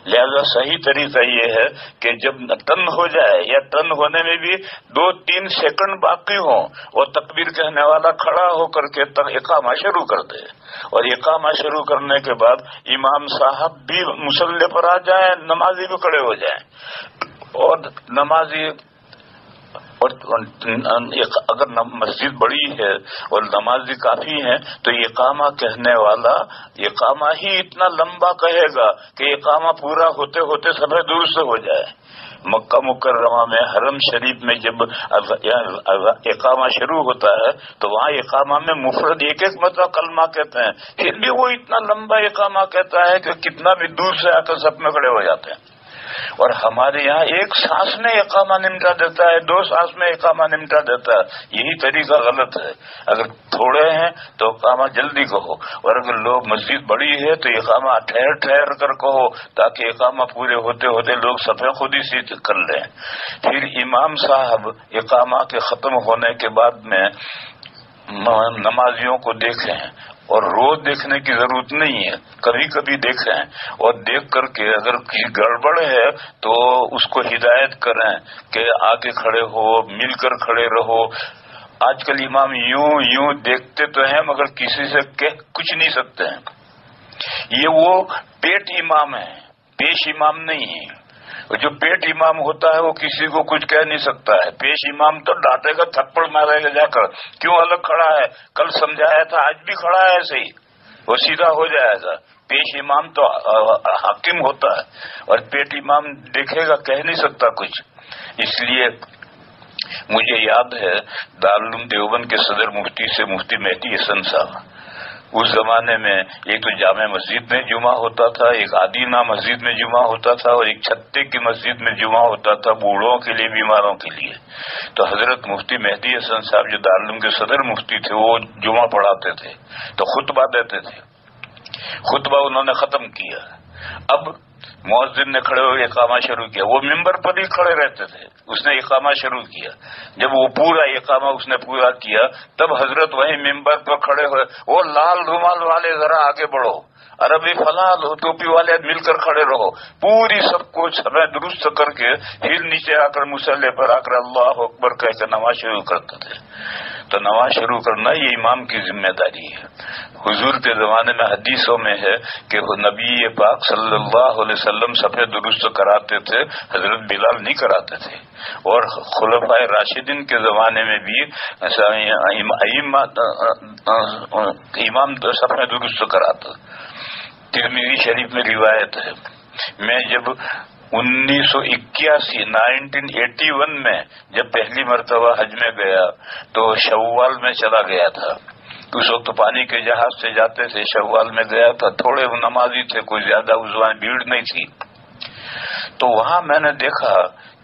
لہذا صحیح طریقہ یہ ہے کہ جب ٹن ہو جائے یا ٹن ہونے میں بھی 2-3 سیکنڈ باقی ہوں اور تکبیر کہنے والا کھڑا ہو کر کے اقامہ شروع کر دے، اور اقامہ شروع کرنے کے بعد امام صاحب بھی مصلی پر آ جائیں، نمازی بھی کھڑے ہو جائیں، اور نمازی اور اگر مسجد بڑی ہے اور نمازی کافی ہیں تو اقامہ کہنے والا اقامہ ہی اتنا لمبا کہے گا کہ اقامہ پورا ہوتے ہوتے صفحہ درست ہو جائے۔ مکہ مکرمہ میں حرم شریف میں جب اقامہ شروع ہوتا ہے تو وہاں اقامہ میں مفرد ایک مرتبہ کلمہ کہتے ہیں، پھر بھی وہ اتنا لمبا اقامہ کہتا ہے کہ کتنا بھی دور سے آ کر سب میں کھڑے ہو جاتے ہیں۔ اور ہمارے یہاں ایک سانس میں اقامہ نمٹا دیتا ہے، 2 سانس میں اقامہ نمٹا دیتا ہے۔ یہی طریقہ غلط ہے۔ اگر تھوڑے ہیں تو اقامہ جلدی کہو، اور اگر لوگ مسجد بڑی ہے تو اقامہ ٹھہر ٹھہر کر کہو، تاکہ اقامہ پورے ہوتے ہوتے لوگ صفحہ خود ہی سیدھ کر لیں۔ پھر امام صاحب اقامہ کے ختم ہونے کے بعد میں نمازیوں کو دیکھیں، اور روز دیکھنے کی ضرورت نہیں ہے، کبھی کبھی دیکھیں، اور دیکھ کر کے اگر کسی گڑبڑ ہے تو اس کو ہدایت کریں کہ آگے کھڑے ہو، مل کر کھڑے رہو۔ آج کل امام یوں دیکھتے تو ہیں مگر کسی سے کچھ نہیں سکتے ہیں۔ یہ وہ پیٹ امام ہے، پیش امام نہیں ہے۔ جو پیٹ امام ہوتا ہے وہ کسی کو کچھ کہہ نہیں سکتا ہے، پیش امام تو ڈانٹے گا، تھپڑ مارے گا جا کر، کیوں الگ کھڑا ہے، کل سمجھایا تھا آج بھی کھڑا ہے ایسے ہی، وہ سیدھا ہو جائے گا۔ پیش امام تو حاکم ہوتا ہے، اور پیٹ امام دیکھے گا، کہہ نہیں سکتا کچھ۔ اس لیے مجھے یاد ہے دارالعلوم دیوبند کے صدر مفتی سے مفتی مہدی حسن صاحب، اس زمانے میں ایک تو جامع مسجد میں جمعہ ہوتا تھا، ایک آدینہ مسجد میں جمعہ ہوتا تھا، اور ایک چھتے کی مسجد میں جمعہ ہوتا تھا، بوڑھوں کے لیے، بیماروں کے لیے۔ تو حضرت مفتی مہدی حسن صاحب جو دارالعلوم کے صدر مفتی تھے وہ جمعہ پڑھاتے تھے، تو خطبہ دیتے تھے۔ خطبہ انہوں نے ختم کیا، اب مؤذن نے کھڑے ہو کے اقامہ شروع کیا، وہ ممبر پر ہی کھڑے رہتے تھے، اس نے اقامہ شروع کیا۔ جب وہ پورا اقامہ اس نے پورا کیا تب حضرت وہیں ممبر پر کھڑے ہوئے، وہ لال رومال والے ذرا آگے بڑھو، عربی فلاں ٹوپی والے مل کر کھڑے رہو، پوری سب کچھ ہمیں درست کر کے پھر نیچے آ کر مصلی پر آ کر اللہ اکبر کہہ کے نماز شروع کرتے تھے۔ تو نماز شروع کرنا یہ امام کی ذمہ داری ہے۔ حضور کے زمانے میں حدیثوں میں ہے کہ نبی پاک صلی اللہ علیہ وسلم صفحہ درست کراتے تھے، حضرت بلال نہیں کراتے تھے، اور خلفائے راشدین کے زمانے میں بھی امام صفحہ درست کراتا۔ ترمذی شریف میں روایت ہے، میں جب 1981 میں جب پہلی مرتبہ حج میں گیا تو شوال میں چلا گیا تھا۔ اس وقت پانی کے جہاز سے جاتے تھے، شوال میں گیا تھا، تھوڑے نمازی تھے، کوئی زیادہ عزوان بھیڑ نہیں تھی۔ تو وہاں میں نے دیکھا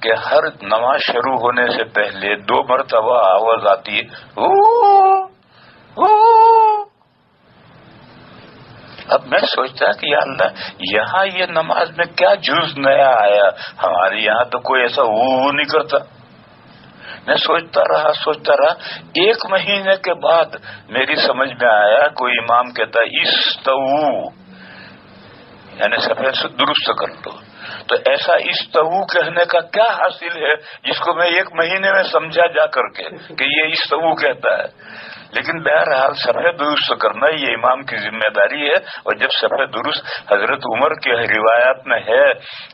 کہ ہر نماز شروع ہونے سے پہلے 2 مرتبہ آواز آتی ہے، اب میں سوچتا کہ یا اللہ یہاں یہ نماز میں کیا جز نیا آیا، ہمارے یہاں تو کوئی ایسا نہیں کرتا۔ میں سوچتا رہا، 1 مہینے کے بعد میری سمجھ میں آیا، کوئی امام کہتا استو، یعنی صفحہ سے درست کر لو۔ تو ایسا استو کہنے کا کیا حاصل ہے جس کو میں 1 مہینے میں سمجھا جا کر کے کہ یہ استو کہتا ہے. لیکن بہرحال صفحہ درست کرنا یہ امام کی ذمہ داری ہے. اور جب صفحہ درست حضرت عمر کے روایات میں ہے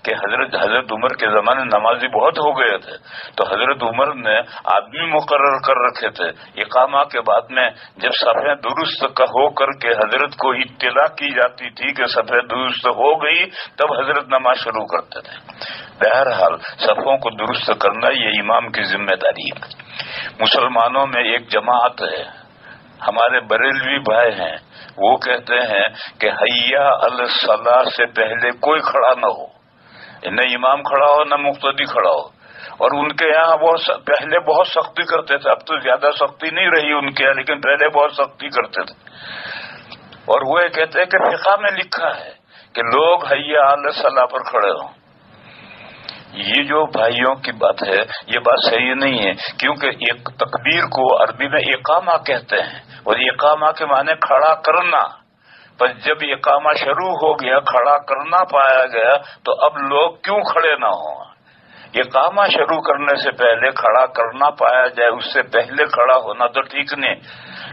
کہ حضرت عمر کے زمانے نمازی بہت ہو گئے تھے تو حضرت عمر نے آدمی مقرر کر رکھے تھے. اقامہ کے بعد میں جب صفحہ درست ہو کر کے حضرت کو اطلاع کی جاتی تھی کہ صفحہ درست ہو گئی تب حضرت نماز شروع کرتے تھے. بہرحال صفوں کو درست کرنا یہ امام کی ذمہ داری ہے. مسلمانوں میں ایک جماعت ہے، ہمارے بریلوی بھائی ہیں، وہ کہتے ہیں کہ حیا علی الصلاۃ سے پہلے کوئی کھڑا نہ ہو، نہ امام کھڑا ہو نہ مقتدی کھڑا ہو. اور ان کے یہاں پہلے بہت سختی کرتے تھے، اب تو زیادہ سختی نہیں رہی ان کے یہاں، لیکن پہلے بہت سختی کرتے تھے. اور وہ یہ کہتے ہیں کہ فقہ میں لکھا ہے کہ لوگ حیا علی الصلاۃ پر کھڑے ہوں. یہ جو بھائیوں کی بات ہے یہ بات صحیح نہیں ہے، کیونکہ ایک تکبیر کو عربی میں اقامہ کہتے ہیں اور اقامہ کے معنی کھڑا کرنا. پر جب اقامہ شروع ہو گیا، کھڑا کرنا پایا گیا تو اب لوگ کیوں کھڑے نہ ہوں. اقامہ شروع کرنے سے پہلے کھڑا کرنا پایا جائے، اس سے پہلے کھڑا ہونا تو ٹھیک نہیں،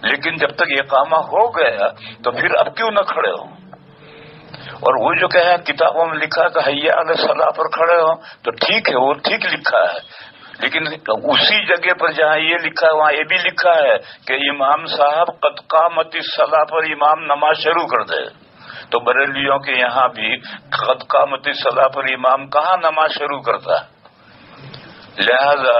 لیکن جب تک اقامہ ہو گیا تو پھر اب کیوں نہ کھڑے ہوں. اور وہ جو کہیں کتابوں میں لکھا کہ حیا علی الصلاۃ پر کھڑے ہوں تو ٹھیک ہے، وہ ٹھیک لکھا ہے، لیکن اسی جگہ پر جہاں یہ لکھا ہے وہاں یہ بھی لکھا ہے کہ امام صاحب قد قامت الصلاۃ پر امام نماز شروع کر دے. تو بریلیوں کے یہاں بھی قد قامت الصلاۃ پر امام کہاں نماز شروع کرتا ہے. لہذا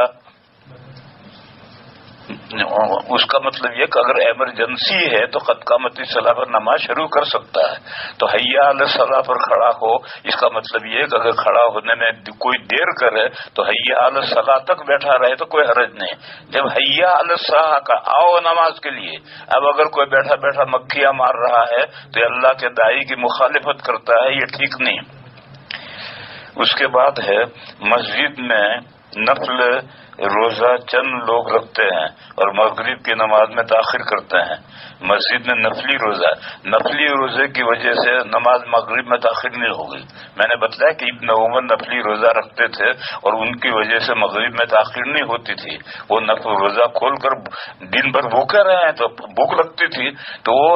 اس کا مطلب یہ کہ اگر ایمرجنسی ہے تو قد قامت الصلاۃ پر نماز شروع کر سکتا ہے. تو حیا علی الصلاۃ پر کھڑا ہو، اس کا مطلب یہ کہ اگر کھڑا ہونے میں کوئی دیر کرے تو حیا علی الصلاۃ تک بیٹھا رہے تو کوئی حرج نہیں. جب حیا علی الصلاۃ کا آؤ نماز کے لیے، اب اگر کوئی بیٹھا بیٹھا مکھیاں مار رہا ہے تو اللہ کے داعی کی مخالفت کرتا ہے، یہ ٹھیک نہیں. اس کے بعد ہے مسجد میں نفل روزہ چند لوگ رکھتے ہیں اور مغرب کی نماز میں تاخیر کرتے ہیں. مسجد میں نفلی روزے کی وجہ سے نماز مغرب میں تاخیر نہیں ہوگی. میں نے بتایا کہ ابن عمر نفلی روزہ رکھتے تھے اور ان کی وجہ سے مغرب میں تاخیر نہیں ہوتی تھی. وہ نفل روزہ کھول کر دن بھر بھوکے رہے ہیں تو بھوک لگتی تھی تو وہ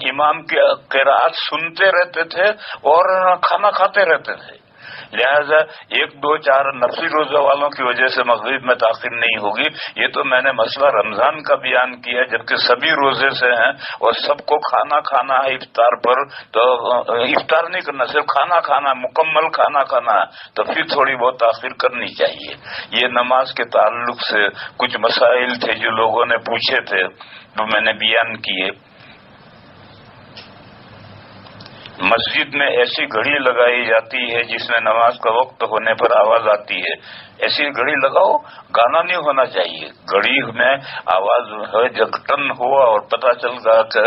امام کی قرات سنتے رہتے تھے اور کھانا کھاتے رہتے تھے. لہذا 1 2 4 نفلی روزہ والوں کی وجہ سے مغرب میں تاخیر نہیں ہوگی. یہ تو میں نے مسئلہ رمضان کا بیان کیا، جبکہ سبھی روزے سے ہیں اور سب کو کھانا ہے افطار پر، تو افطار نہیں کرنا، صرف کھانا مکمل کھانا ہے تو پھر تھوڑی بہت تاخیر کرنی چاہیے. یہ نماز کے تعلق سے کچھ مسائل تھے جو لوگوں نے پوچھے تھے تو میں نے بیان کیے. مسجد میں ایسی گھڑی لگائی جاتی ہے جس میں نماز کا وقت ہونے پر آواز آتی ہے. ایسی گھڑی لگاؤ، گانا نہیں ہونا چاہیے. گھڑی میں آواز ہے، جب ٹن ہوا اور پتہ چل گیا کہ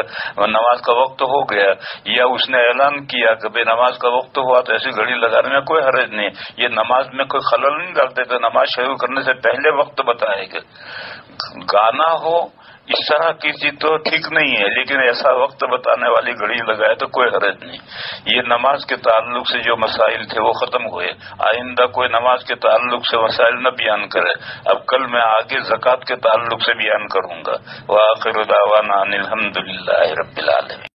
نماز کا وقت ہو گیا یا اس نے اعلان کیا کہ بھئی نماز کا وقت ہوا، تو ایسی گھڑی لگانے میں کوئی حرج نہیں. یہ نماز میں کوئی خلل نہیں ڈالتے تو نماز شروع کرنے سے پہلے وقت بتائے گا. گانا ہو اس طرح کی چیز تو ٹھیک نہیں ہے، لیکن ایسا وقت بتانے والی گھڑی لگائے تو کوئی حرج نہیں. یہ نماز کے تعلق سے جو مسائل تھے وہ ختم ہوئے. آئندہ کوئی نماز کے تعلق سے مسائل نہ بیان کرے. اب کل میں آگے زکوٰۃ کے تعلق سے بیان کروں گا. وآخر دعوانا ان الحمد للہ رب العالمین.